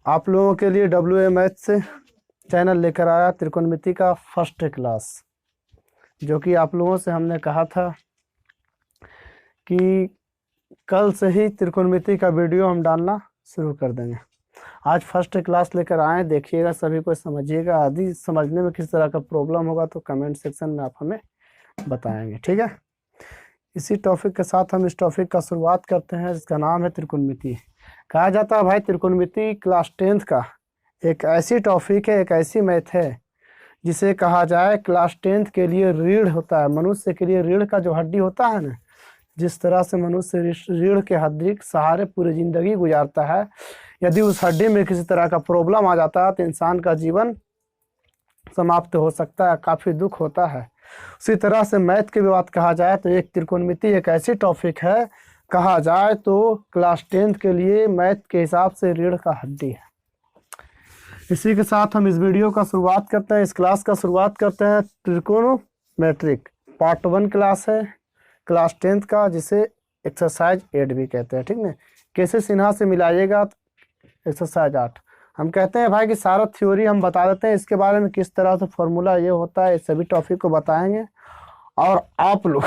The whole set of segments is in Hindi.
आप लोगों के लिए WA मैथ से चैनल लेकर आया त्रिकोणमिति का फर्स्ट क्लास, जो कि आप लोगों से हमने कहा था कि कल से ही त्रिकोणमिति का वीडियो हम डालना शुरू कर देंगे। आज फर्स्ट क्लास लेकर आए, देखिएगा, सभी को समझिएगा। यदि समझने में किस तरह का प्रॉब्लम होगा तो कमेंट सेक्शन में आप हमें बताएंगे, ठीक है। इसी टॉपिक के साथ हम इस टॉपिक का शुरुआत करते हैं, जिसका नाम है त्रिकोणमिति। कहा जाता है भाई त्रिकोणमिति क्लास 10th का एक ऐसी टॉपिक है, एक ऐसी मैथ है जिसे कहा जाए क्लास 10th के लिए रीढ़ होता है। मनुष्य के लिए रीढ़ का जो हड्डी होता है ना, जिस तरह से मनुष्य रीढ़ के हड्डी के सहारे पूरी जिंदगी गुजारता है, यदि उस हड्डी में किसी तरह का प्रॉब्लम आ जाता है तो इंसान का जीवन समाप्त हो सकता है, काफ़ी दुख होता है। उसी तरह से मैथ की भी बात कहा जाए तो एक त्रिकोणमिति एक ऐसी टॉपिक है, कहा जाए तो क्लास 10th के लिए मैथ के हिसाब से रीढ़ का हड्डी है। इसी के साथ हम इस वीडियो का शुरुआत करते हैं, इस क्लास का शुरुआत करते हैं। त्रिकोणोमेट्रिक पार्ट 1 क्लास है क्लास 10th का, जिसे एक्सरसाइज 8 भी कहते हैं, ठीक है। कैसे सिन्हा से मिलाइएगा एक्सरसाइज 8। हम कहते हैं भाई कि सारा थ्योरी हम बता देते हैं, इसके बारे में किस तरह से फॉर्मूला ये होता है, इस सभी टॉपिक को बताएंगे। और आप लोग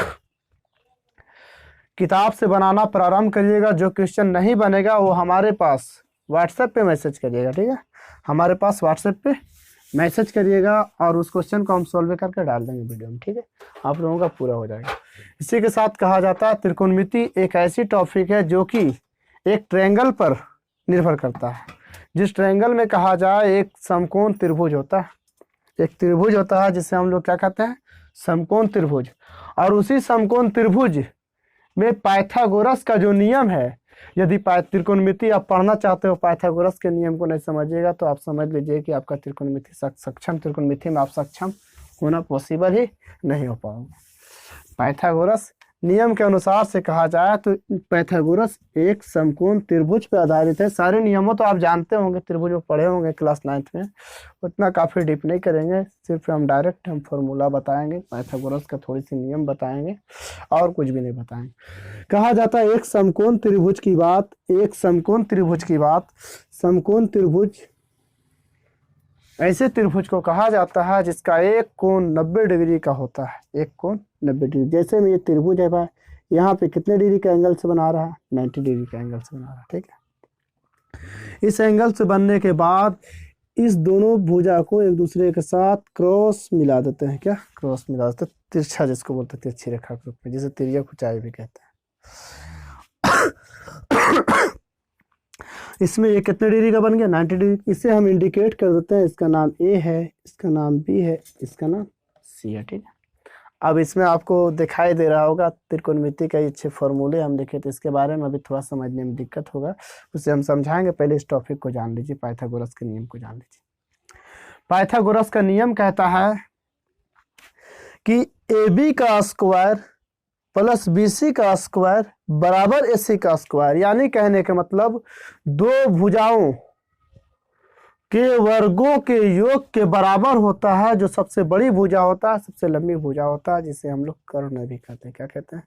किताब से बनाना प्रारंभ करिएगा। जो क्वेश्चन नहीं बनेगा वो हमारे पास व्हाट्सएप पे मैसेज करिएगा, ठीक है। हमारे पास व्हाट्सएप पे मैसेज करिएगा और उस क्वेश्चन को हम सॉल्व करके डाल देंगे वीडियो में, ठीक है। आप लोगों का पूरा हो जाएगा। इसी के साथ कहा जाता है त्रिकोणमिति एक ऐसी टॉपिक है जो कि एक ट्रायंगल पर निर्भर करता है। जिस ट्रायंगल में कहा जाए एक समकोण त्रिभुज होता है, एक त्रिभुज होता है जिसे हम लोग क्या कहते हैं, समकोण त्रिभुज। और उसी समकोण त्रिभुज में पाइथागोरस का जो नियम है, यदि त्रिकोणमिति आप पढ़ना चाहते हो, पाइथागोरस के नियम को नहीं समझिएगा तो आप समझ लीजिए कि आपका त्रिकोणमिति में आप सक्षम होना पॉसिबल ही नहीं हो पाओगे। पाइथागोरस नियम के अनुसार से कहा जाए तो पाइथागोरस एक समकोण त्रिभुज पर आधारित है। सारे नियमों तो आप जानते होंगे, त्रिभुज में पढ़े होंगे क्लास 9th में, उतना काफ़ी डीप नहीं करेंगे, सिर्फ हम डायरेक्ट फॉर्मूला बताएंगे, पाइथागोरस का थोड़ी सी नियम बताएंगे और कुछ भी नहीं बताएंगे। कहा जाता है एक समकोण त्रिभुज की बात, समकोण त्रिभुज ऐसे त्रिभुज को कहा जाता है जिसका एक कोण 90 डिग्री का होता है, एक कोण 90 डिग्री। जैसे में ये त्रिभुज है भाई, यहाँ पे कितने डिग्री का एंगल से बना रहा है, 90 डिग्री का एंगल से बना रहा है, ठीक है। इस एंगल से बनने के बाद इस दोनों भुजा को एक दूसरे के साथ क्रॉस मिला देते हैं। क्या क्रॉस मिला देते हैं, तिरछा जिसको बोलते हैं, तिरछी रेखा के रूप में, जिसे तिर्यक ऊंचाई भी कहते हैं। इसमें ये कितने डिग्री का बन गया, 90 डिग्री। इसे हम इंडिकेट कर देते हैं, इसका नाम ए है, इसका नाम बी है, इसका नाम सी है, ठीक है। अब इसमें आपको दिखाई दे रहा होगा त्रिकोणमिति के अच्छे फॉर्मूले हम लिखे, तो इसके बारे में अभी थोड़ा समझने में दिक्कत होगा, उसे हम समझाएंगे। पहले इस टॉपिक को जान लीजिए, पाइथागोरस के नियम को जान लीजिए। पाइथागोरस का नियम कहता है कि AB का स्क्वायर प्लस BC का स्क्वायर बराबर AC का स्क्वायर, यानी कहने का मतलब दो भुजाओं के वर्गों के योग के बराबर होता है। जो सबसे बड़ी भुजा होता है, सबसे लंबी भुजा होता है, जिसे हम लोग कर्ण भी कहते हैं। क्या कहते हैं,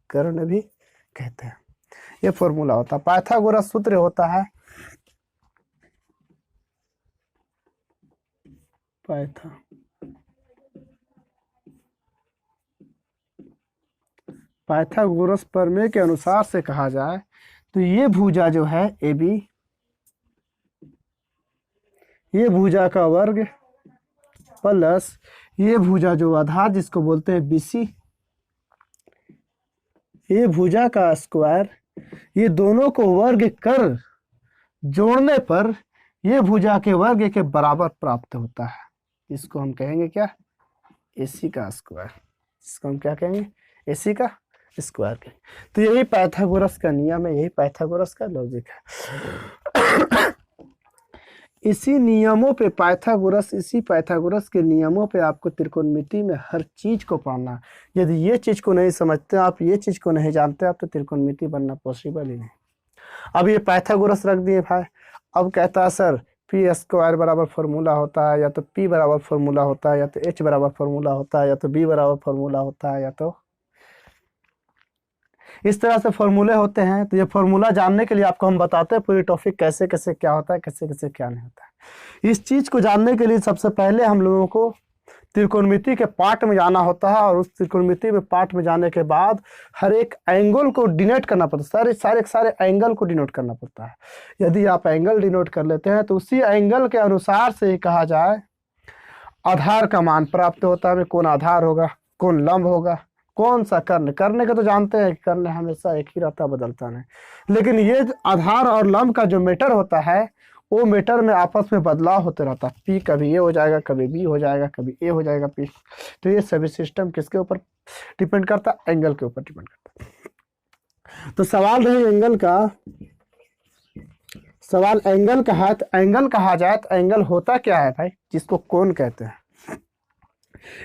कर्ण भी कहते हैं। ये फॉर्मूला होता है। पाइथागोरस सूत्र होता है पाइथागोरस प्रमेय के अनुसार से कहा जाए तो ये भुजा जो है AB, ये भुजा का वर्ग प्लस ये भुजा जो आधार जिसको बोलते हैं BC, ये भुजा का स्क्वायर, ये दोनों को वर्ग कर जोड़ने पर ये भुजा के वर्ग के बराबर प्राप्त होता है। इसको हम कहेंगे क्या, AC का स्क्वायर। इसको हम क्या कहेंगे, AC का स्क्वायर कहेंगे। तो यही पाइथागोरस का नियम है, यही पाइथागोरस का लॉजिक है। इसी पाइथागोरस के नियमों पे आपको त्रिकोणमिति में हर चीज को पढ़ना। यदि ये चीज को नहीं समझते, आप ये चीज को नहीं जानते, आप तो त्रिकोणमिति बनना पॉसिबल ही नहीं। अब ये पाइथागोरस रख दिए भाई। अब कहता है सर P स्क्वायर बराबर फॉर्मूला होता है, या तो P बराबर फॉर्मूला होता है, या तो H बराबर फॉर्मूला होता है, या तो B बराबर फॉर्मूला होता है, या तो इस तरह से फॉर्मूले होते हैं। तो ये फॉर्मूला जानने के लिए आपको हम बताते हैं पूरी टॉपिक कैसे कैसे क्या होता है, कैसे कैसे क्या नहीं होता है। इस चीज को जानने के लिए सबसे पहले हम लोगों को त्रिकोणमिति के पार्ट में जाना होता है, और उस त्रिकोणमिति में पार्ट में जाने के बाद हर एक एंगल को डिनोट करना पड़ता है, सारे एंगल को डिनोट करना पड़ता है। यदि आप एंगल डिनोट कर लेते हैं तो उसी एंगल के अनुसार से ही कहा जाए आधार का मान प्राप्त होता है। कौन आधार होगा, कौन लंब होगा, कौन सा कर्ण। कर्ण का तो जानते हैं, कर्ण हमेशा एक ही रहता, बदलता नहीं। लेकिन ये आधार और लंब का जो मीटर होता है, वो मीटर में आपस में बदलाव होते रहता है। पी कभी ए हो जाएगा, कभी बी हो जाएगा, कभी ए हो जाएगा पी। तो ये सभी सिस्टम किसके ऊपर डिपेंड करता है? एंगल के ऊपर डिपेंड करता है। तो सवाल रहे एंगल का, सवाल एंगल का है। तो एंगल कहा जाए तो एंगल होता क्या है भाई, जिसको कोण कहते हैं।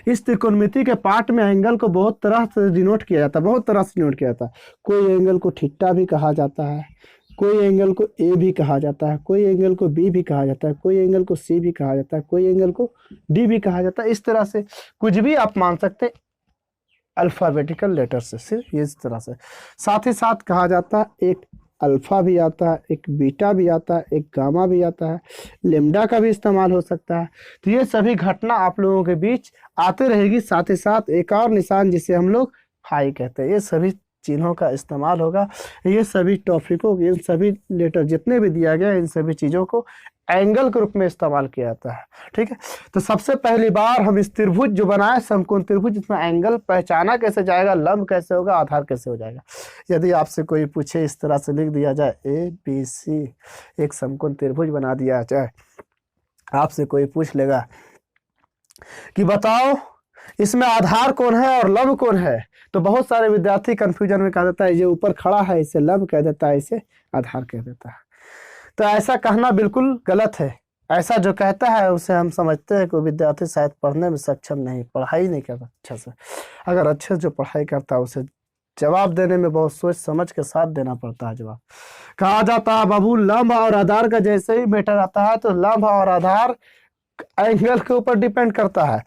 इस त्रिकोणमिति के पार्ट में एंगल को बहुत तरह से डिनोट किया जाता है, बहुत तरह से डिनोट किया जाता है। कोई एंगल को थीटा भी कहा जाता है, कोई एंगल को ए भी कहा जाता है, कोई एंगल को बी भी कहा जाता है, कोई एंगल को सी भी कहा जाता है, कोई एंगल को डी भी कहा जाता है। इस तरह से कुछ भी आप मान सकते हैं अल्फाबेटिकल लेटर से, सिर्फ इस तरह से। साथ ही साथ कहा जाता है एक अल्फा भी आता है, एक बीटा भी आता है, एक गामा भी आता है, लेमडा का भी इस्तेमाल हो सकता है। तो ये सभी घटना आप लोगों के बीच आते रहेगी। साथ ही साथ एक और निशान जिसे हम लोग फाई कहते हैं, ये सभी चिन्हों का इस्तेमाल होगा। ये सभी टॉपिकों, ये सभी लेटर जितने भी दिया गया, इन सभी चीज़ों को एंगल के रूप में इस्तेमाल किया जाता है। ठीक है, तो सबसे पहली बार हम इस त्रिभुज जो बनाए, समकोण त्रिभुज, जिसमें एंगल पहचाना कैसे जाएगा, लंब कैसे होगा, आधार कैसे हो जाएगा। यदि आपसे कोई पूछे, इस तरह से लिख दिया जाए ए बी सी, एक समकोण त्रिभुज बना दिया जाए, आपसे कोई पूछ लेगा कि बताओ इसमें आधार कौन है और लंब कौन है, तो बहुत सारे विद्यार्थी कंफ्यूजन में कह देता है ये ऊपर खड़ा है इसे लंब कह देता है, इसे आधार कह देता है। तो ऐसा कहना बिल्कुल गलत है। ऐसा जो कहता है उसे हम समझते हैं कि विद्यार्थी शायद पढ़ने में सक्षम नहीं, पढ़ाई नहीं करता अच्छा से। अगर अच्छे से जो पढ़ाई करता है उसे जवाब देने में बहुत सोच समझ के साथ देना पड़ता है जवाब। कहा जाता है बाबू लंब और आधार का जैसे ही मैटर आता है तो लंब और आधार एंगल के ऊपर डिपेंड करता है।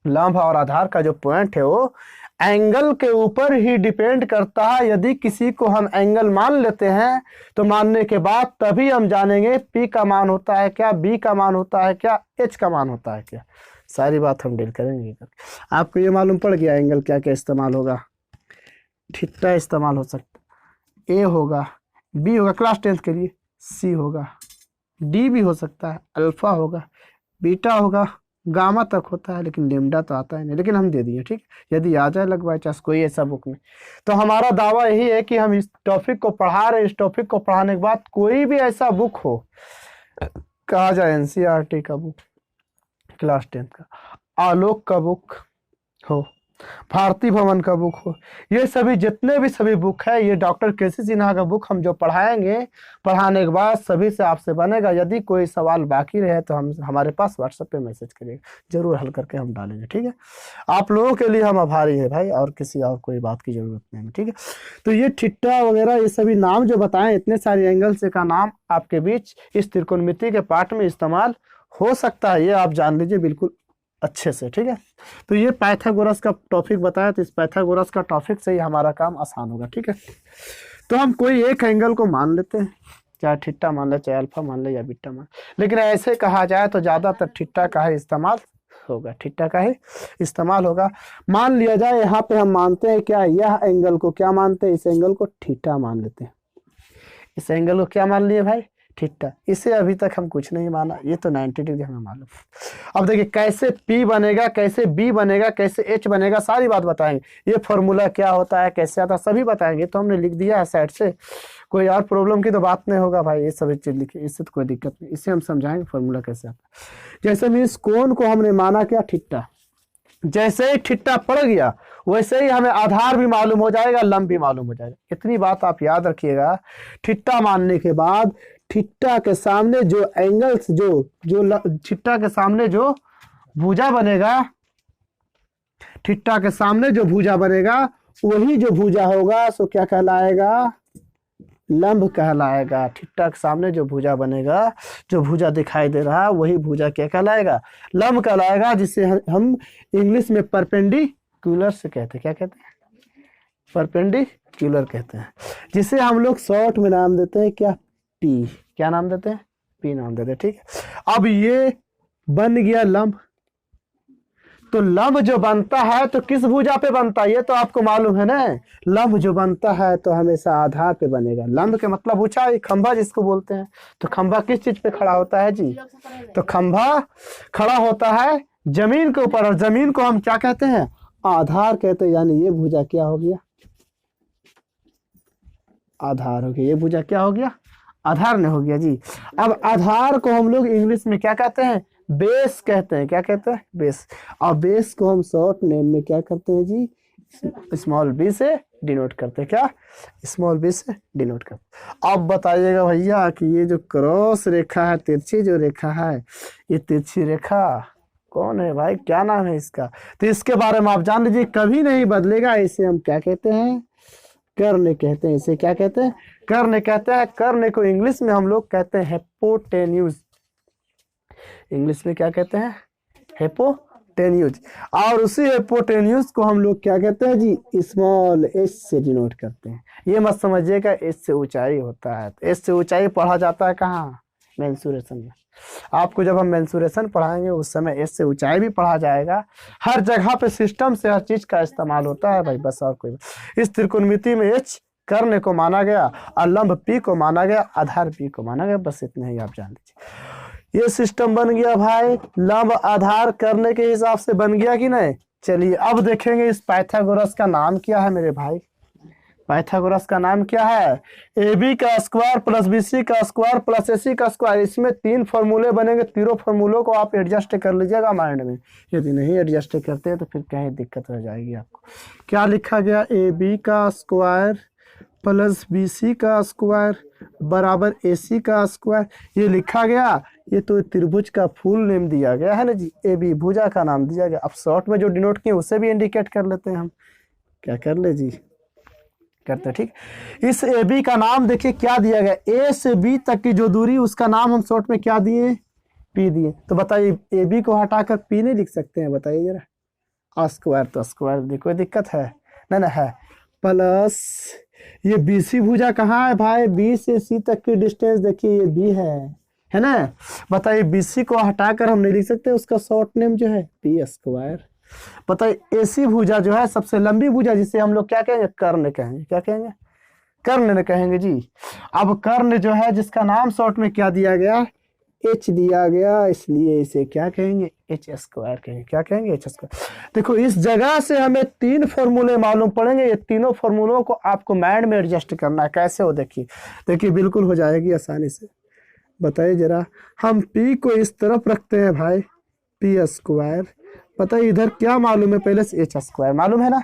लंब और आधार का जो पॉइंट है वो एंगल के ऊपर ही डिपेंड करता है। यदि किसी को हम एंगल मान लेते हैं तो मानने के बाद तभी हम जानेंगे पी का मान होता है क्या, बी का मान होता है क्या, एच का मान होता है क्या। सारी बात हम डील करेंगे। आपको ये मालूम पड़ गया एंगल क्या क्या इस्तेमाल होगा। थीटा इस्तेमाल हो सकता है, ए होगा, बी होगा क्लास 10th के लिए, सी होगा, डी भी हो सकता है, अल्फा होगा, बीटा होगा, गामा तक होता है, लेकिन लेमडा तो आता है नहीं, लेकिन हम दे दिए। ठीक, यदि आ जाए लग बाई चांस कोई ऐसा बुक में, तो हमारा दावा यही है कि हम इस टॉपिक को पढ़ा रहे हैं। इस टॉपिक को पढ़ाने के बाद कोई भी ऐसा बुक हो, कहा जाए एनसीईआरटी का बुक, क्लास 10th का, आलोक का बुक हो, भारती भवन का बुक हो, ये सभी जितने भी सभी बुक है, ये डॉक्टर केसी सिन्हा का बुक हम जो पढ़ाएंगे, पढ़ाने के बाद सभी से आपसे बनेगा। यदि कोई सवाल बाकी रहे तो हम हमारे पास व्हाट्सएप पे मैसेज करिएगा, जरूर हल करके हम डालेंगे। ठीक है, आप लोगों के लिए हम आभारी हैं भाई, और किसी और कोई बात की जरूरत नहीं है। ठीक है, तो ये थीटा वगैरह ये सभी नाम जो बताएं, इतने सारे एंगल्स का नाम आपके बीच इस त्रिकोणमिति के पाठ में इस्तेमाल हो सकता है, ये आप जान लीजिए बिल्कुल अच्छे से। ठीक है, तो ये पाइथागोरस का टॉपिक बताया, तो इस पाइथागोरस का टॉपिक से ही हमारा काम आसान होगा। ठीक है, तो हम कोई एक एंगल को मान लेते हैं, चाहे थीटा मान ले, चाहे अल्फा मान ले, या बीटा मान, लेकिन ऐसे कहा जाए तो ज़्यादातर थीटा का ही इस्तेमाल होगा, थीटा का ही इस्तेमाल होगा। मान लिया जाए यहाँ पे हम मानते हैं क्या, यह एंगल को क्या मानते हैं, इस एंगल को थीटा मान लेते हैं। इस एंगल को क्या मान लिए भाई, थीटा। इसे अभी तक हम कुछ नहीं माना, ये तो 90 डिग्री हमें मालूम। अब देखिए कैसे P बनेगा, कैसे B बनेगा, कैसे H बनेगा, सारी बात बताएंगे। ये फॉर्मूला क्या होता है, कैसे आता है, सभी बताएंगे। तो हमने लिख दिया है साइड से, कोई और प्रॉब्लम की तो बात नहीं होगा भाई, ये सभी चीज लिखिए, इससे तो कोई दिक्कत नहीं। इससे हम समझाएंगे फॉर्मूला कैसे आता है। जैसे मीन्स कोण को हमने माना क्या, थीटा। जैसे ही थीटा पड़ गया वैसे ही हमें आधार भी मालूम हो जाएगा, लंब भी मालूम हो जाएगा। इतनी बात आप याद रखिएगा। थीटा मानने के बाद थीटा के सामने जो एंगल्स, जो थीटा के सामने जो भुजा बनेगा, थीटा के सामने जो भुजा बनेगा, वही जो भुजा होगा सो क्या कहलाएगा, लंब कहलाएगा। थीटा के सामने जो भुजा बनेगा, जो भुजा दिखाई दे रहा है, वही भुजा क्या कहलाएगा, लंब कहलाएगा, जिसे हम इंग्लिश में परपेंडिकुलर से कहते हैं। क्या कहते हैं, परपेंडिकुलर कहते हैं, जिसे हम लोग शॉर्ट में नाम देते हैं क्या, पी। क्या नाम देते हैं, पी नाम देते हैं। ठीक है, अब ये बन गया लंब। तो लंब जो बनता है तो किस भुजा पे बनता है, ये तो आपको मालूम है ना। लंब जो बनता है तो हमेशा आधार पे बनेगा। लंब के मतलब ऊंचाई, खंभा जिसको बोलते हैं। तो खंभा किस चीज पे खड़ा होता है जी, तो खंभा खड़ा होता है जमीन के ऊपर, और जमीन को हम क्या कहते हैं, आधार कहते हैं। यानी ये भुजा क्या हो गया, आधार हो गया। ये भुजा क्या हो गया, आधार ने हो गया जी। अब आधार को हम लोग इंग्लिश में क्या कहते हैं, बेस कहते हैं। क्या कहते हैं, बेस। और बेस को हम शॉर्ट नेम में क्या करते हैं जी, स्मॉल बी से डिनोट करते हैं। क्या, स्मॉल बी से डिनोट करते हैं। अब बताइएगा भैया कि ये जो क्रॉस रेखा है, तिरछी जो रेखा है, ये तिरछी रेखा कौन है भाई, क्या नाम है इसका, तो इसके बारे में आप जान लीजिए, कभी नहीं बदलेगा। इसे हम क्या कहते हैं, कर्ण कहते हैं। इसे क्या कहते हैं, कर्ण कहते हैं। कर्ण को इंग्लिश में हम लोग कहते हैं हिपोटेन्यूज। इंग्लिश में क्या कहते हैं, हिपोटेन्यूज। और उसी हिपोटेन्यूज को हम लोग क्या कहते हैं जी, स्मॉल एच से डिनोट करते हैं। ये मत समझिएगा एच से ऊंचाई होता है। तो एच से ऊंचाई पढ़ा जाता है कहाँ, मेंसुरेशन में। आपको जब हम मेंसुरेशन पढ़ाएंगे उस समय एच से ऊंचाई भी पढ़ा जाएगा। हर जगह पे सिस्टम से हर चीज का इस्तेमाल होता है भाई, बस और कोई। इस त्रिकोणमिति में एच कर्ण को माना गया, और लंब पी को माना गया, आधार पी को माना गया। बस इतना ही आप जान लीजिए। ये सिस्टम बन गया भाई, लंब आधार कर्ण के हिसाब से बन गया कि नहीं। चलिए अब देखेंगे इस पाइथागोरस का नाम क्या है मेरे भाई। पाइथागोरस का नाम क्या है, ए बी का स्क्वायर प्लस बी सी का स्क्वायर प्लस ए सी का स्क्वायर। इसमें 3 फॉर्मूले बनेंगे, तीनों फॉर्मूलों को आप एडजस्ट कर लीजिएगा माइंड में। यदि नहीं एडजस्ट करते हैं तो फिर कहीं दिक्कत हो जाएगी आपको। क्या लिखा गया, ए बी का स्क्वायर प्लस बी सी का स्क्वायर बराबर ए सी का स्क्वायर, ये लिखा गया। ये तो त्रिभुज का फुल नेम दिया गया है ना जी, ए बी भुजा का नाम दिया गया। अब शॉर्ट में जो डिनोट किए उसे भी इंडिकेट कर लेते हैं हम। क्या कर ले जी, करते हैं। ठीक, इस ए बी का नाम देखिए क्या दिया गया, ए से बी तक की जो दूरी उसका नाम हम शॉर्ट में क्या दिए, पी दिए। तो बताइए ए बी को हटाकर पी नहीं लिख सकते हैं, बताइए जरा। स्क्वायर तो स्क्वायर, कोई दिक्कत है ना, ना है। प्लस ये बी सी भुजा कहाँ है भाई, बी से सी तक की डिस्टेंस देखिए ये बी है ना। बताइए बी सी को हटाकर हम नहीं लिख सकते, उसका शॉर्ट नेम जो है पी स्क्वायर। बताइए एसी भुजा जो है सबसे लंबी भुजा, जिसे हम लोग क्या कहेंगे, कर्ण कहेंगे। क्या कहेंगे, कर्ण ने कहेंगे जी। अब कर्ण जो है जिसका नाम शॉर्ट में क्या दिया गया, एच दिया गया, इसलिए इसे क्या कहेंगे, एच स्क्वायर कहेंगे। क्या कहेंगे, एच स्क्वायर। देखो इस जगह से हमें 3 फॉर्मूले मालूम पड़ेंगे। ये तीनों फॉर्मूलों को आपको माइंड में एडजस्ट करना है। कैसे हो, देखिए बिल्कुल हो जाएगी आसानी से। बताइए जरा, हम पी को इस तरफ रखते हैं भाई, पी स्क्वायर। बताइए इधर क्या मालूम है, पहले से एच स्क्वायर मालूम है ना।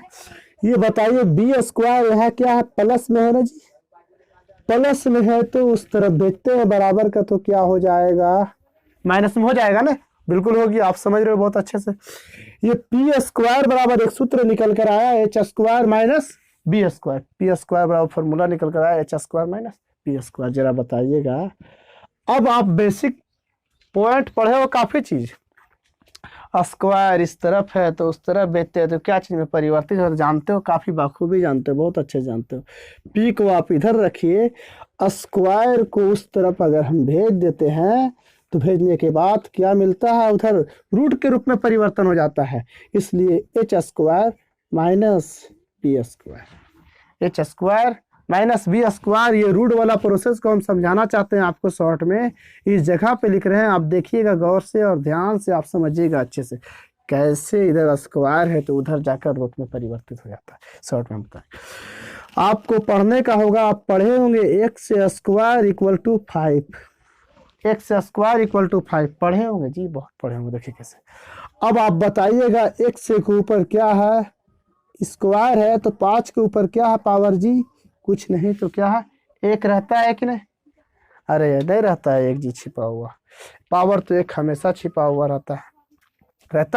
ये बताइए बी स्क्वायर यहाँ क्या है, प्लस में है ना जी, प्लस में है तो उस तरफ देखते हैं बराबर का, तो क्या हो जाएगा, माइनस में हो जाएगा ना। बिल्कुल होगी, आप समझ रहे हो बहुत अच्छे से। ये पी स्क्वायर बराबर एक सूत्र निकल कर आया, H square minus B square. P square बराबर फॉर्मूला निकल कर आया, H square minus B square. जरा बताइएगा, अब आप बेसिक पॉइंट पढ़े हो काफी चीज। स्क्वायर इस तरफ है तो उस तरफ बेचते हैं तो क्या चीज में परिवर्तित हो, जानते हो, काफी बाखूबी जानते हो, बहुत अच्छे जानते हो। पी को आप इधर रखिए, स्क्वायर को उस तरफ अगर हम भेज देते हैं तो भेजने के बाद क्या मिलता है, उधर रूट के रूप में परिवर्तन हो जाता है। इसलिए H square minus B square, H square minus B square. ये रूट वाला प्रोसेस को हम समझाना चाहते हैं आपको शॉर्ट में, इस जगह पे लिख रहे हैं। आप देखिएगा गौर से और ध्यान से, आप समझिएगा अच्छे से कैसे इधर स्क्वायर है तो उधर जाकर रूट में परिवर्तित हो जाता है। शॉर्ट में बताएं, आपको पढ़ने का होगा, आप पढ़े होंगे X square equal to 5, X square equal to 5 पढ़े होंगे जी, बहुत पढ़े होंगे। देखिए कैसे। अब आप बताइएगा एक्स के ऊपर क्या है, स्क्वायर है, तो 5 के ऊपर क्या है, पावर जी, कुछ नहीं तो क्या है, एक रहता है कि नहीं, अरे नहीं रहता है, एक जी छिपा हुआ। पावर तो एक हमेशा छिपा हुआ रहता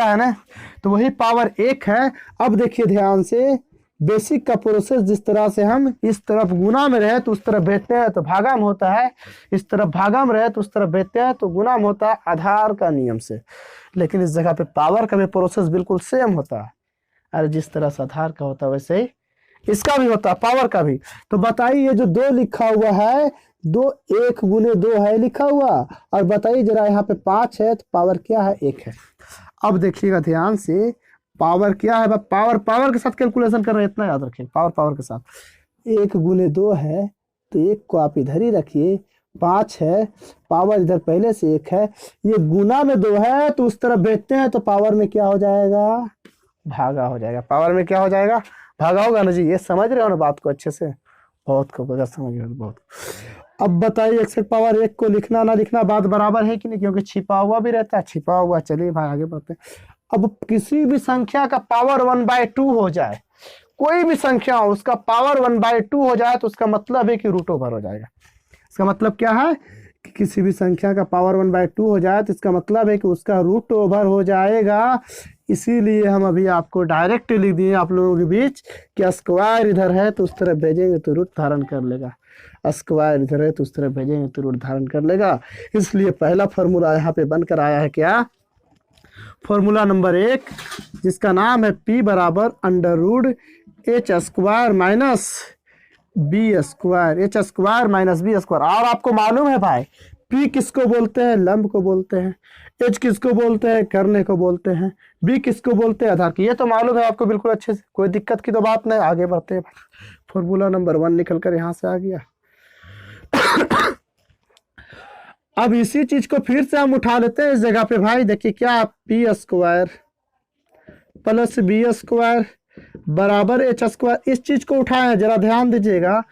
है ना, तो वही पावर 1 है। अब देखिए ध्यान से, बेसिक का प्रोसेस जिस तरह से हम इस तरफ गुना में रहे तो उस तरफ भेजते हैं तो भागा में होता है, इस तरफ भागा में रहे तो उस तरफ भेजते हैं तो गुना में होता है, आधार का नियम से। लेकिन इस जगह पे पावर का भी प्रोसेस बिल्कुल सेम होता है। अरे जिस तरह से आधार का होता है वैसे ही इसका भी होता है, पावर का भी। तो बताइए ये जो 2 लिखा हुआ है, 2 1 गुने 2 है लिखा हुआ, और बताइए जरा यहाँ पे 5 है तो पावर क्या है, 1 है। अब देखिएगा ध्यान से, पावर क्या है, पावर पावर के साथ कैलकुलेशन कर रहे हैं, इतना याद रखिए, पावर पावर के साथ। 1 गुने 2 है तो 1 को आप इधर ही रखिए, 5 है, पावर इधर पहले से 1 है, ये गुना में 2 है तो उस तरफ भेजते हैं तो पावर में क्या हो जाएगा, भागा हो जाएगा। पावर में क्या हो जाएगा, भागा होगा ना जी। ये समझ रहे हो ना बात को अच्छे से, बहुत खूब अगर समझ रहे हो बहुत। अब बताइए एक्सेक्ट पावर 1 को लिखना ना लिखना बात बराबर है कि नहीं, क्योंकि छिपा हुआ भी रहता है, छिपा हुआ। चलिए भाई आगे बढ़ते हैं। अब किसी भी संख्या का पावर 1/2 हो जाए, कोई भी संख्या हो उसका पावर 1/2 हो जाए तो उसका मतलब है कि रूट ओवर हो जाएगा। इसका मतलब क्या है कि किसी भी संख्या का पावर 1/2 हो जाए तो इसका मतलब है कि उसका रूट ओवर हो जाएगा। इसीलिए हम अभी आपको डायरेक्ट लिख दिए आप लोगों के बीच कि स्क्वायर इधर है तो उस तरफ भेजेंगे तो रूट धारण कर लेगा, स्क्वायर इधर है तो उस तरफ भेजेंगे तो रूट धारण कर लेगा। इसलिए पहला फॉर्मूला यहाँ पे बनकर आया है क्या, फॉर्मूला नंबर 1, जिसका नाम है P बराबर √H² minus B², H² minus B²। और आपको मालूम है भाई P किसको बोलते हैं, लंब को बोलते हैं, H किसको बोलते हैं, करने को बोलते हैं, B किसको बोलते हैं, आधार की। ये तो मालूम है आपको बिल्कुल अच्छे से, कोई दिक्कत की तो बात नहीं। आगे बढ़ते हैं, फॉर्मूला नंबर 1 निकल कर यहाँ से आ गया। अब इसी चीज को फिर से हम उठा लेते हैं इस जगह पे भाई। देखिए क्या, P² प्लस B² बराबर H², इस चीज को उठाए, जरा ध्यान दीजिएगा।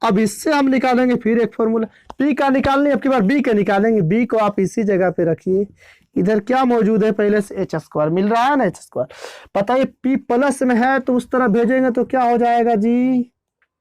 अब इससे हम निकालेंगे फिर एक फॉर्मूला, P का निकालने, अब की बार B का निकालेंगे। B को आप इसी जगह पे रखिए, इधर क्या मौजूद है पहले से, H² मिल रहा है ना, H²। पता है P प्लस में है तो उस तरफ भेजेंगे तो क्या हो जाएगा जी,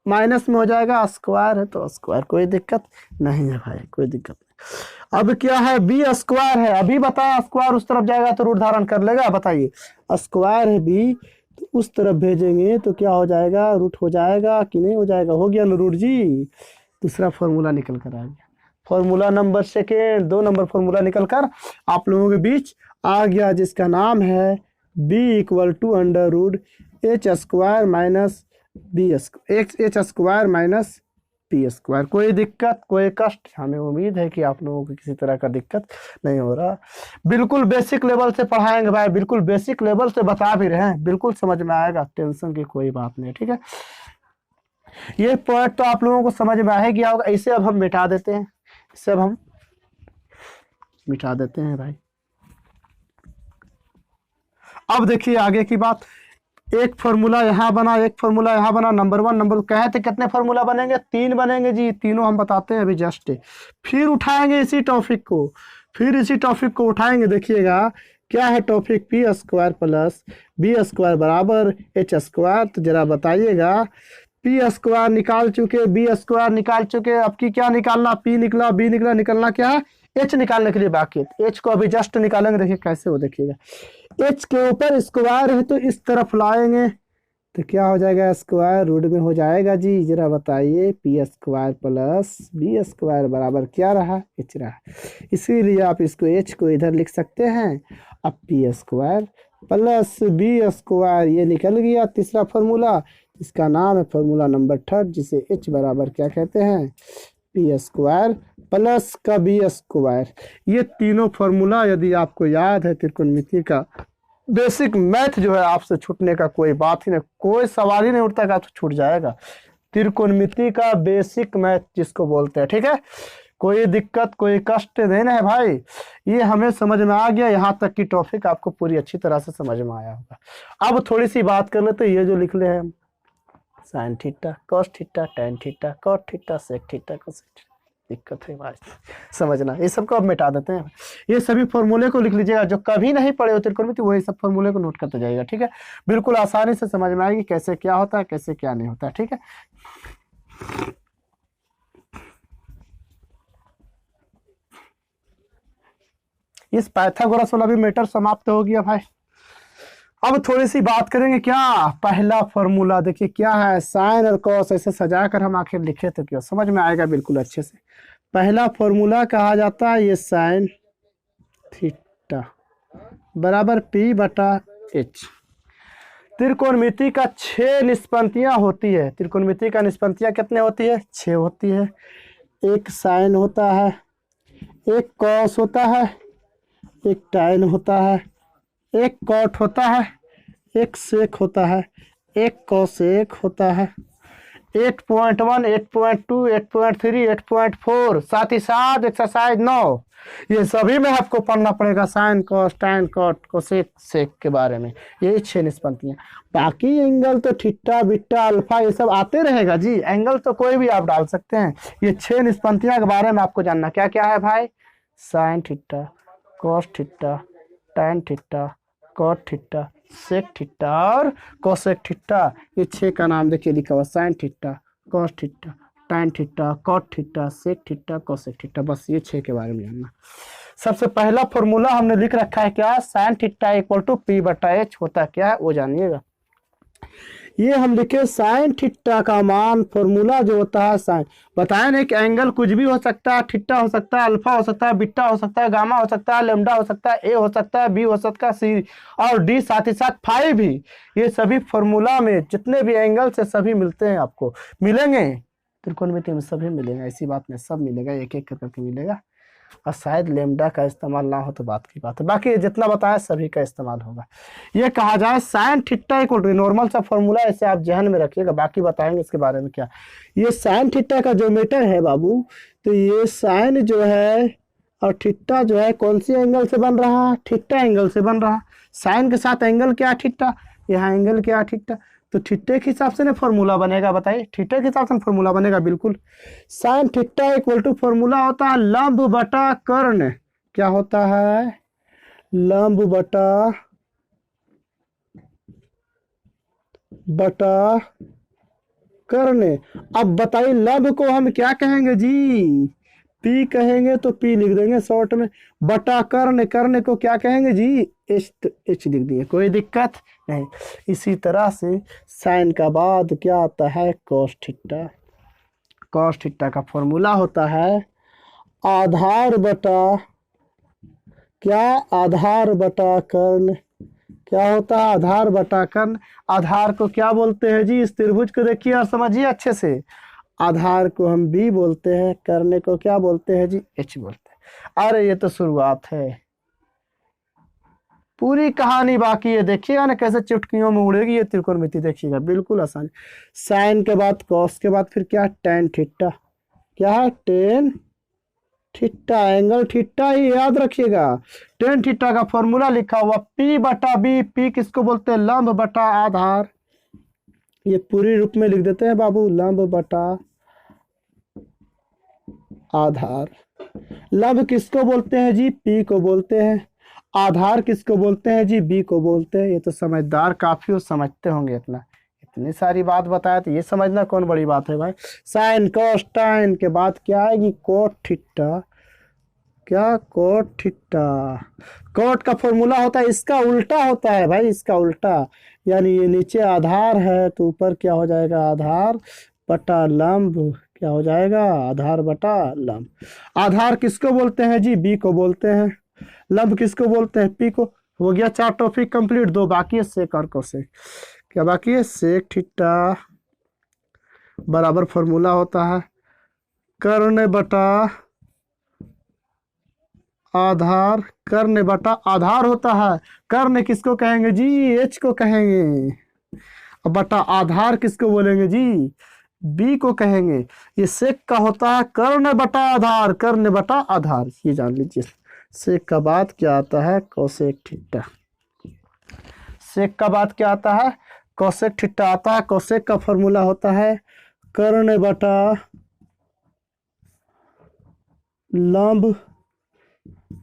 माइनस में हो जाएगा, स्क्वायर है तो स्क्वायर, कोई दिक्कत नहीं है भाई, कोई दिक्कत नहीं। अब क्या है, B² है, अभी बताया स्क्वायर उस तरफ जाएगा तो रूट धारण कर लेगा। बताइए स्क्वायर है B तो उस तरफ भेजेंगे तो क्या हो जाएगा, रूट हो जाएगा कि नहीं हो जाएगा, हो गया ना रूट जी। दूसरा फॉर्मूला निकल कर आ गया, फॉर्मूला नंबर 2 नंबर फॉर्मूला निकल कर आप लोगों के बीच आ गया, जिसका नाम है B = √H² minus H² minus P²। कोई दिक्कत, कोई कष्ट, हमें उम्मीद है कि आप लोगों को किसी तरह का दिक्कत नहीं हो रहा। बिल्कुल बेसिक लेवल से पढ़ाएंगे भाई, बिल्कुल बेसिक लेवल से बता भी रहे हैं, बिल्कुल समझ में आएगा, टेंशन की कोई बात नहीं, ठीक है। ये पॉइंट तो आप लोगों को समझ में आए गया होगा। इसे अब हम मिटा देते हैं, इसे अब हम मिटा देते हैं भाई। अब देखिए आगे की बात, एक फॉर्मूला यहाँ बना, एक फॉर्मूला यहाँ बना, नंबर 1 नंबर कहे थे कितने फॉर्मूला बनेंगे, 3 बनेंगे जी, तीनों हम बताते हैं अभी जस्ट। फिर उठाएंगे इसी टॉपिक को, फिर इसी टॉपिक को उठाएंगे। देखिएगा क्या है टॉपिक, P² प्लस B² बराबर H²। तो जरा बताइएगा, P² निकाल चुके, B² निकाल चुके, अब की क्या निकालना, P निकला, B निकला, निकलना क्या है, H निकालने के लिए बाकी है। H को अभी जस्ट निकालेंगे, देखिए कैसे हो, देखिएगा H के ऊपर स्क्वायर है तो इस तरफ लाएंगे तो क्या हो जाएगा, स्क्वायर रूट में हो जाएगा जी। जरा बताइए P² प्लस B² बराबर क्या रहा, H रहा। इसीलिए आप इसको H को इधर लिख सकते हैं। अब P² प्लस B² ये निकल गया तीसरा फॉर्मूला, इसका नाम है फॉर्मूला नंबर 3, जिसे H बराबर क्या कहते हैं, P² प्लस का B²। ये तीनों फॉर्मूला यदि आपको याद है, त्रिकोणमिति का बेसिक मैथ जो है आपसे छूटने का कोई बात ही नहीं, कोई सवाल ही नहीं उठता कि आपसे छूट जाएगा। त्रिकोणमिति का बेसिक मैथ जिसको बोलते हैं, ठीक है, कोई दिक्कत कोई कष्ट नहीं है भाई। ये हमें समझ में आ गया, यहाँ तक की टॉपिक आपको पूरी अच्छी तरह से समझ में आया होगा। अब थोड़ी सी बात कर लेते, ये जो लिख ले हैं sine theta, cos theta, tan theta, cot theta, sec theta, cosec, दिक्कत है भाई समझना, ये सबको अब मिटा देते हैं। ये सभी फॉर्मूले को लिख लीजिएगा, जो कभी नहीं पढ़े हो त्रिकोणमिति वही सब फॉर्मूले को नोट करते जाइएगा, ठीक है। बिल्कुल आसानी से समझ में आएगी कैसे क्या होता है, कैसे क्या नहीं होता है, ठीक है। इस पाइथागोरस वाला भी मैटर समाप्त हो गया भाई। अब थोड़ी सी बात करेंगे क्या, पहला फॉर्मूला देखिए क्या है, साइन और कॉस ऐसे सजाकर हम आखिर लिखे तो क्यों समझ में आएगा बिल्कुल अच्छे से। पहला फॉर्मूला कहा जाता है ये साइन थीटा बराबर P/H। त्रिकोणमिति का 6 निष्पत्तियां होती है। त्रिकोणमिति का निष्पत्तियां कितने होती है? 6 होती है। एक साइन होता है, एक कॉस होता है, एक टाइन होता है, एक कॉट होता है, एक सेक होता है, एक कोसेक होता है। 8.1, 8.2, 8.3, 8.4, साथ ही साथ एक्सरसाइज 9, ये सभी में आपको पढ़ना पड़ेगा साइन कॉस टाइन कॉट कोसेक सेक के बारे में। ये 6 निष्पत्तियां। बाकी एंगल तो थीटा बीटा अल्फा ये सब आते रहेगा जी, एंगल तो कोई भी आप डाल सकते हैं। ये 6 निष्पत्तियां के बारे में आपको जानना क्या क्या है भाई? Sine theta, cos theta, tan theta, cot theta, sec theta और कोसेक थीटा। ये 6 का नाम देखिए लिखा हुआ, sine theta, cos theta, tan theta, cot theta, sec theta, cosec theta. बस ये 6 के बारे में जानना। सबसे पहला फॉर्मूला हमने लिख रखा है क्या? Sine theta equal to P बटा एच होता क्या है वो जानिएगा। ये हम लिखे साइन थीटा का मान, फॉर्मूला जो होता है साइन, बताएं ना कि एंगल कुछ भी हो सकता है, थीटा हो सकता है, अल्फा हो सकता है, बीटा हो सकता है, गामा हो सकता है, लैम्डा हो सकता है, ए हो सकता है, बी हो सकता है, सी और डी, साथ ही साथ फाई भी। ये सभी फॉर्मूला में जितने भी एंगल से सभी मिलते हैं, आपको मिलेंगे त्रिकोणमिति में, सभी मिलेंगे, ऐसी बात नहीं, सब मिलेगा, एक एक करके मिलेगा। और शायद लेमडा का इस्तेमाल ना हो तो बात की बात है, बाकी जितना बताया सभी का इस्तेमाल होगा। ये कहा जाए sine theta equal to, normal सा फॉर्मूला ऐसे आप जहन में रखिएगा, बाकी बताएंगे इसके बारे में क्या। ये साइन थीटा का जो मीटर है बाबू, तो ये साइन जो है और थीटा जो है कौन सी एंगल से बन रहा है? थीटा एंगल से बन रहा। साइन के साथ एंगल क्या? थीटा। यहाँ एंगल क्या? थीटा। तो थीटे के हिसाब से ना फॉर्मूला बनेगा, बताइए थीटे के हिसाब से फॉर्मूला बनेगा बिल्कुल। Sine theta equal to formula होता है लंब बटा कर्ण। क्या होता है? लंब बटा कर्ण। अब बताइए लंब को हम क्या कहेंगे जी? पी कहेंगे, तो पी लिख देंगे शॉर्ट में। बटा कर्ण, कर्ण को क्या कहेंगे जी? एच, तो एच लिख दिए, कोई दिक्कत नहीं। इसी तरह से साइन का बाद क्या आता है? Cos theta. कॉस थीटा का फॉर्मूला होता है आधार बटा क्या? आधार बटा कर्ण। क्या होता है? आधार बटा कर्ण। आधार को क्या बोलते हैं जी? इस त्रिभुज को देखिए और समझिए अच्छे से। आधार को हम बी बोलते हैं, कर्ण को क्या बोलते हैं जी? एच बोलते हैं। अरे ये तो शुरुआत है, पूरी कहानी बाकी है। देखिएगा ना कैसे चुटकियों में उड़ेगी ये त्रिकोणमिति, देखिएगा बिल्कुल आसान। साइन के बाद कॉस के बाद फिर क्या? Tan theta. क्या है? टेन थीटा, एंगल थीटा ही याद रखिएगा। टेन थीटा का फॉर्मूला लिखा हुआ पी बटा बी। पी किसको बोलते हैं? लंब बटा आधार। ये पूरी रूप में लिख देते हैं बाबू, लंब बटा आधार। लंब किसको बोलते हैं जी? पी को बोलते हैं। आधार किसको बोलते हैं जी? बी को बोलते हैं। ये तो समझदार काफी हो, समझते होंगे इतना, इतनी सारी बात बताया तो ये समझना कौन बड़ी बात है भाई। साइन कॉस टाइन के बाद क्या आएगी? Cot theta. क्या? Cot theta. कोट का फॉर्मूला होता है, इसका उल्टा होता है भाई, इसका उल्टा। यानी ये नीचे आधार है तो ऊपर क्या हो जाएगा? आधार बटा लंब। क्या हो जाएगा? आधार बटा लंब। आधार किसको बोलते हैं जी? बी को बोलते हैं। लंब किसको बोलते हैं? पी को। हो गया 4 टॉपिक कंप्लीट, 2 बाकी है, सेक और कोसेक। क्या बाकी है? सेक थीटा बराबर फॉर्मूला होता है कर्ण बटा आधार। कर्ण बटा आधार होता है। कर्ण किसको कहेंगे जी? एच को कहेंगे। अब बटा आधार किसको बोलेंगे जी? बी को कहेंगे। ये सेक का होता है कर्ण बटा आधार, कर्ण बटा आधार, ये जान लीजिए। सेक का बाद क्या आता है? Cosec theta. सेक का बाद क्या आता है? कोसेक थीटा आता है। कोसेक का फॉर्मूला होता है कर्ण बटा लंब।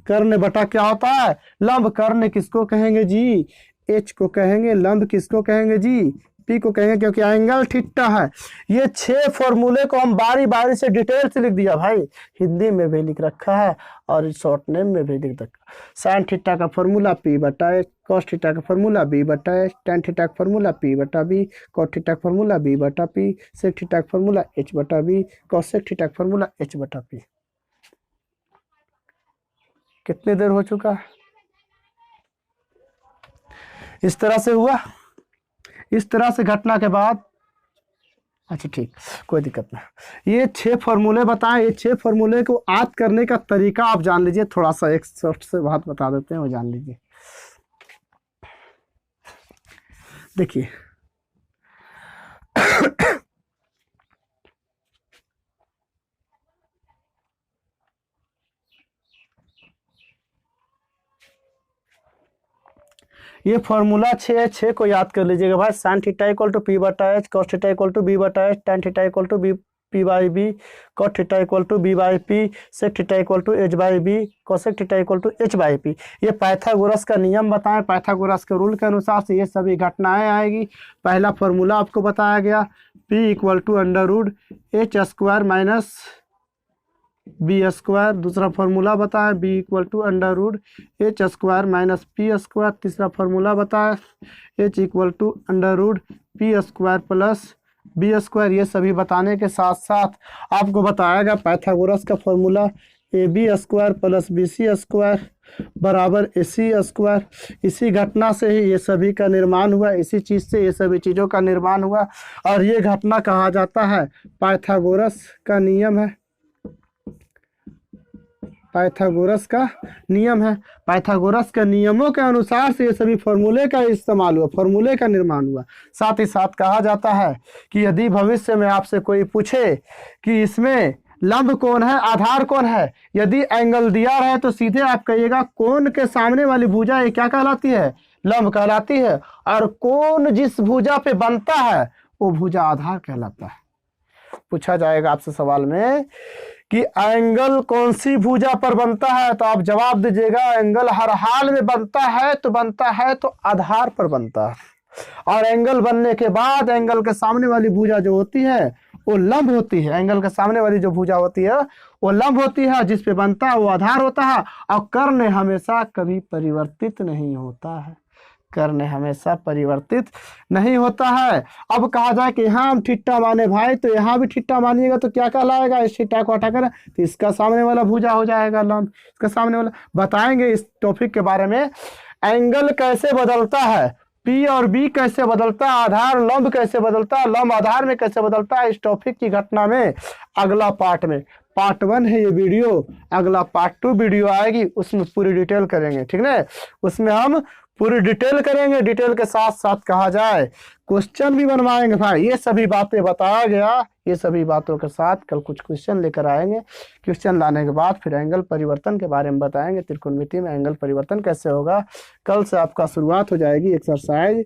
कर्ण बटा क्या होता है? लंब। कर्ण किसको कहेंगे जी? एच को कहेंगे। लंब किसको कहेंगे जी? पी को कहेंगे, क्योंकि एंगल थीटा है। ये 6 फॉर्मूले को हम बारी बारी से डिटेल से लिख दिया भाई, हिंदी में भी लिख रखा है और शॉर्ट नेम में भी लिख रखा। साइन थीटा का फॉर्मूला पी बटा ए, कॉस थीटा का फॉर्मूला बी बटा ए, टेन थीटा का फॉर्मूला पी बटा बी, कॉट थीटा का फॉर्मूला बी बटा पी, सेक थीटा का फॉर्मूला एच बटा बी, कॉसेक थीटा का फॉर्मूला एच बटा पी। कितनी देर हो चुका है? इस तरह से हुआ। इस तरह से घटना के बाद, अच्छा ठीक, कोई दिक्कत नहीं। ये 6 फॉर्मूले बताएं, ये 6 फॉर्मूले को याद करने का तरीका आप जान लीजिए। थोड़ा सा एक शॉर्ट से बात बता देते हैं, वो जान लीजिए। देखिए ये फॉर्मूला 6 है, 6 को याद कर लीजिएगा भाई। Sine theta equal to P बटा H, cos theta equal to B बटा H, tan theta equal to B P by B, cot theta equal to B by P, sec theta equal to H by B, cosec theta equal to H by P. ये पाइथागोरस का नियम बताएं, पाइथागोरस के रूल के अनुसार से ये सभी घटनाएं आएगी। पहला फॉर्मूला आपको बताया गया, P equal to under root H square minus B square. दूसरा फॉर्मूला बताया B equal to under root H square minus P square. तीसरा फॉर्मूला बताया H equal to under root P square plus B square. ये सभी बताने के साथ साथ आपको बताया गया पाइथागोरस का formula A B square plus B C square बराबर ए सी स्क्वायर। इसी घटना से ही ये सभी का निर्माण हुआ, इसी चीज़ से ये सभी चीज़ों का निर्माण हुआ, और ये घटना कहा जाता है पाइथागोरस का नियम है। पाइथागोरस का नियम है। पाइथागोरस के नियमों के अनुसार से ये सभी फॉर्मूले का इस्तेमाल हुआ, फॉर्मूले का निर्माण हुआ। साथ ही साथ कहा जाता है कि यदि भविष्य में आपसे कोई पूछे कि इसमें लंब कौन है, आधार कौन है, यदि एंगल दिया है तो सीधे आप कहिएगा कोण के सामने वाली भुजा ये क्या कहलाती है, लंब कहलाती है, और कोण जिस भुजा पे बनता है वो भुजा आधार कहलाता है। पूछा जाएगा आपसे सवाल में कि एंगल कौन सी भुजा पर बनता है, तो आप जवाब दीजिएगा एंगल हर हाल में बनता है तो आधार पर बनता है। और एंगल बनने के बाद एंगल के सामने वाली भुजा जो होती है वो लंब होती है। एंगल के सामने वाली जो भुजा होती है वो लंब होती है, जिस पे बनता है वो आधार होता है। और कर्ण हमेशा कभी परिवर्तित नहीं होता है, कर्ण हमेशा परिवर्तित नहीं होता है। अब कहा जाए कि यहाँ हम थीटा माने भाई, तो यहाँ भी थीटा मानिएगा तो क्या कहलाएगा, इस थीटा को हटाकर तो इसका सामने वाला भुजा हो जाएगा लंब, इसका सामने वाला। बताएंगे इस टॉपिक के बारे में, एंगल कैसे बदलता है, पी और बी कैसे बदलता है, आधार लंब कैसे बदलता है, लंब आधार में कैसे बदलता है, इस टॉपिक की घटना में अगला पार्ट में, पार्ट 1 है ये वीडियो, अगला पार्ट 2 वीडियो आएगी, उसमें पूरी डिटेल करेंगे, ठीक है। उसमें हम पूरी डिटेल करेंगे, डिटेल के साथ साथ कहा जाए क्वेश्चन भी बनवाएंगे भाई। ये सभी बातें बताया गया, ये सभी बातों के साथ कल कुछ क्वेश्चन लेकर आएंगे। क्वेश्चन लाने के बाद फिर एंगल परिवर्तन के बारे में बताएंगे, त्रिकोणमिति में एंगल परिवर्तन कैसे होगा। कल से आपका शुरुआत हो जाएगी एक्सरसाइज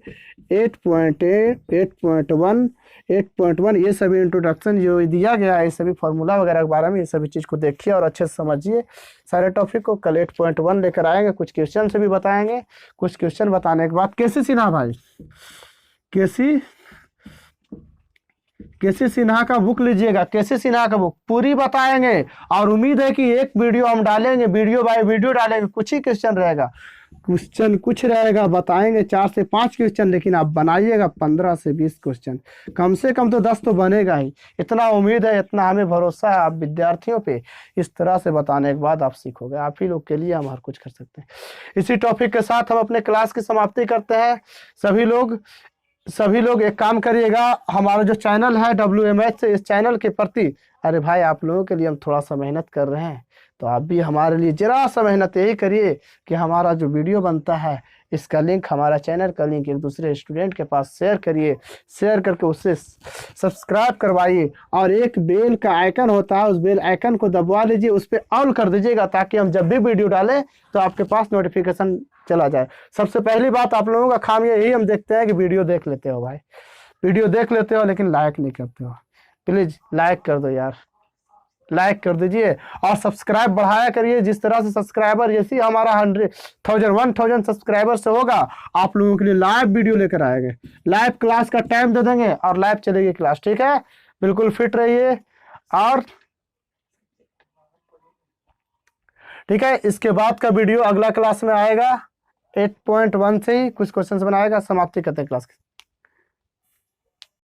8.1 ये सभी इंट्रोडक्शन जो दिया गया है, ये सभी फॉर्मूला वगैरह के बारे में, ये सभी चीज़ को देखिए और अच्छे से समझिए सारे टॉपिक को। कल 8.1 लेकर आएंगे, कुछ क्वेश्चन से भी बताएंगे। कुछ क्वेश्चन बताने के बाद केसी सिन्हा भाई, केसी सिन्हा का बुक लीजिएगा, केसी सिन्हा का बुक पूरी बताएंगे। और उम्मीद है कि एक वीडियो हम डालेंगे, वीडियो बाय वीडियो डालेंगे, कुछ ही क्वेश्चन रहेगा, क्वेश्चन कुछ रहेगा, बताएंगे 4 से 5 क्वेश्चन, लेकिन आप बनाइएगा 15 से 20 क्वेश्चन, कम से कम तो 10 तो बनेगा ही। इतना उम्मीद है, इतना हमें भरोसा है आप विद्यार्थियों पे। इस तरह से बताने के बाद आप सीखोगे, आप ही लोग के लिए हम हर कुछ कर सकते हैं। इसी टॉपिक के साथ हम अपने क्लास की समाप्ति करते हैं। सभी लोग एक काम करिएगा, हमारा जो चैनल है WMH से, इस चैनल के प्रति, अरे भाई आप लोगों के लिए हम थोड़ा सा मेहनत कर रहे हैं, तो आप भी हमारे लिए जरा सा मेहनत यही करिए कि हमारा जो वीडियो बनता है इसका लिंक, हमारा चैनल का लिंक एक दूसरे स्टूडेंट के पास शेयर करिए, शेयर करके उससे सब्सक्राइब करवाइए। और एक बेल का आइकन होता है, उस बेल आइकन को दबवा लीजिए, उस पर ऑल कर दीजिएगा, ताकि हम जब भी वीडियो डालें तो आपके पास नोटिफिकेशन चला जाए। सबसे पहली बात, आप लोगों का खामी यही हम देखते हैं कि वीडियो देख लेते हो भाई, वीडियो देख लेते हो लेकिन लाइक नहीं करते हो। प्लीज़ लाइक कर दो यार, लाइक कर दीजिए और सब्सक्राइब बढ़ाया करिए। जिस तरह से सब्सक्राइबर, जैसे हमारा 1,000 सब्सक्राइबर से होगा, आप लोगों के लिए लाइव वीडियो लेकर आएंगे, लाइव क्लास का टाइम दे देंगे और लाइव चलेगी क्लास, ठीक है। बिल्कुल फिट रहिए और ठीक है। इसके बाद का वीडियो अगला क्लास में आएगा, 8.1 से ही कुछ क्वेश्चन बनाएगा। समाप्ति करते हैं क्लास की।